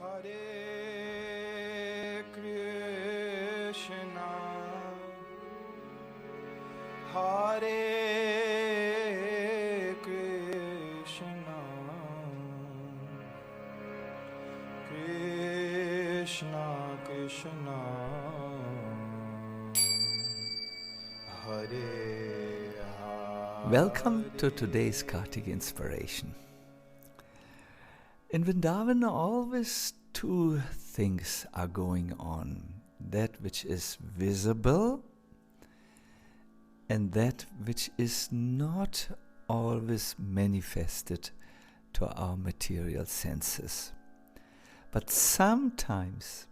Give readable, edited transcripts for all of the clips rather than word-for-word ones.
Hare Krishna, Hare Krishna, Krishna Krishna, Hare Hare. Welcome to today's Kartik Inspiration. In Vrindavan, always two things are going on. That which is visible and that which is not always manifested to our material senses. But sometimes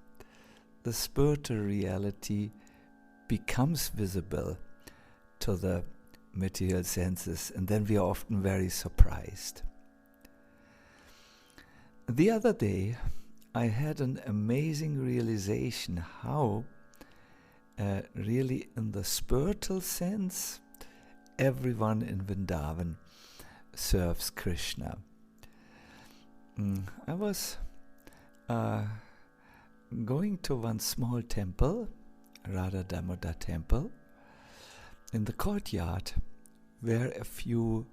the spiritual reality becomes visible to the material senses, and then we are often very surprised. The other day, I had an amazing realization how really in the spiritual sense, everyone in Vrindavan serves Krishna. I was going to one small temple, Radha Damodar temple. In the courtyard were a few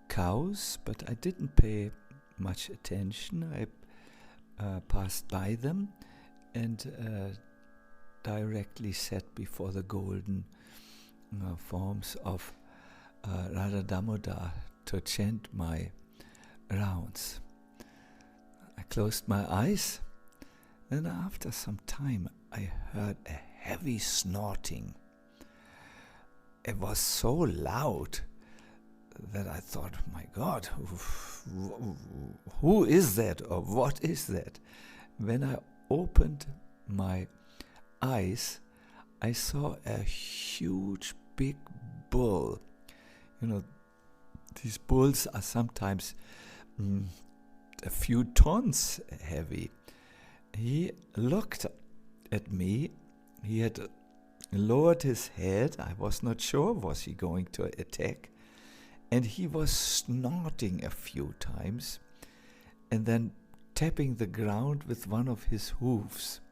cows, but I didn't pay much attention. I passed by them and directly sat before the golden forms of Radha Damodar to chant my rounds. I closed my eyes, and after some time I heard a heavy snorting. It was so loud that I thought, my God, who is that or what is that? When I opened my eyes, I saw a huge big bull. You know, these bulls are sometimes a few tons heavy. He looked at me. He had lowered his head. I was not sure, was he going to attack? And he was snorting a few times and then tapping the ground with one of his hooves.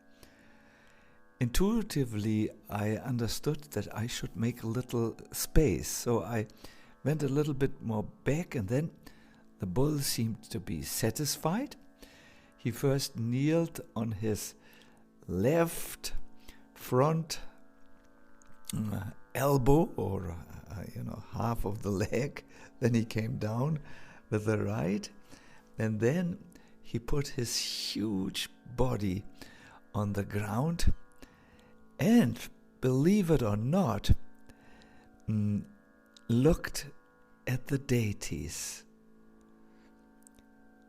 Intuitively, I understood that I should make a little space, so I went a little bit more back, and then the bull seemed to be satisfied. He first kneeled on his left front elbow, or half of the leg. Then he came down with the right, and then he put his huge body on the ground and, believe it or not, looked at the deities.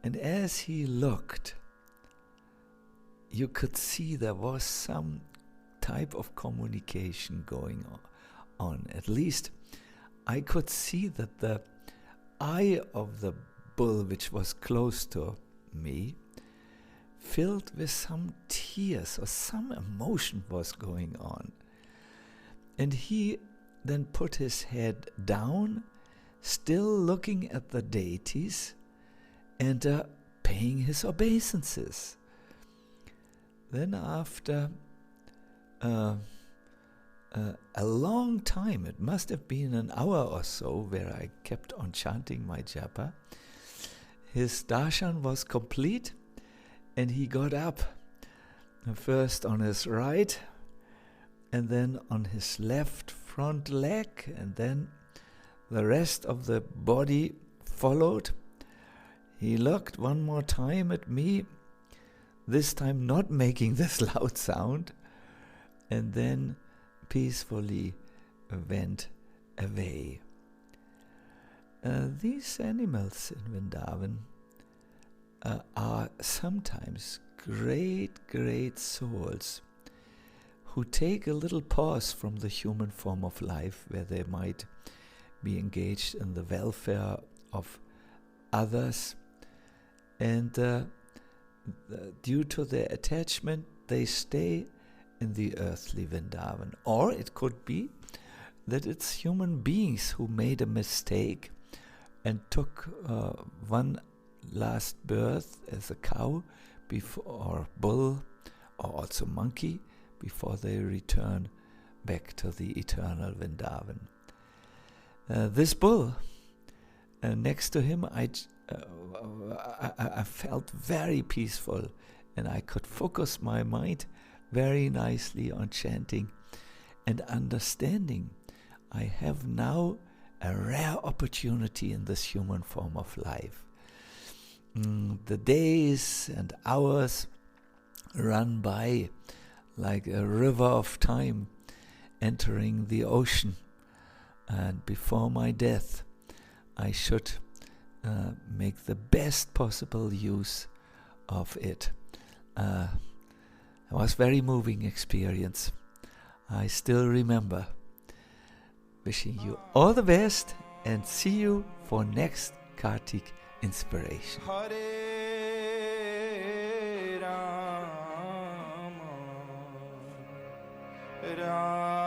And as he looked, you could see there was some type of communication going on. At least I could see that the eye of the bull, which was close to me, filled with some tears or some emotion was going on. And he then put his head down, still looking at the deities and paying his obeisances. Then after a long time, it must have been an hour or so, where I kept on chanting my japa, his darshan was complete, and he got up, first on his right, and then on his left front leg, and then the rest of the body followed. He looked one more time at me, this time not making this loud sound, and then peacefully went away. These animals in Vrindavan are sometimes great souls who take a little pause from the human form of life, where they might be engaged in the welfare of others, and due to their attachment, they stay in the earthly Vrindavan. Or it could be that it's human beings who made a mistake and took one last birth as a cow before, or bull, or also monkey, before they return back to the eternal Vrindavan. This bull, next to him, I felt very peaceful, and I could focus my mind very nicely on chanting and understanding. I have now a rare opportunity in this human form of life. The days and hours run by like a river of time entering the ocean, and before my death I should make the best possible use of it. It was a very moving experience. I still remember. Wishing you all the best, and see you for next Kartik Inspiration. Hare Rama, Rama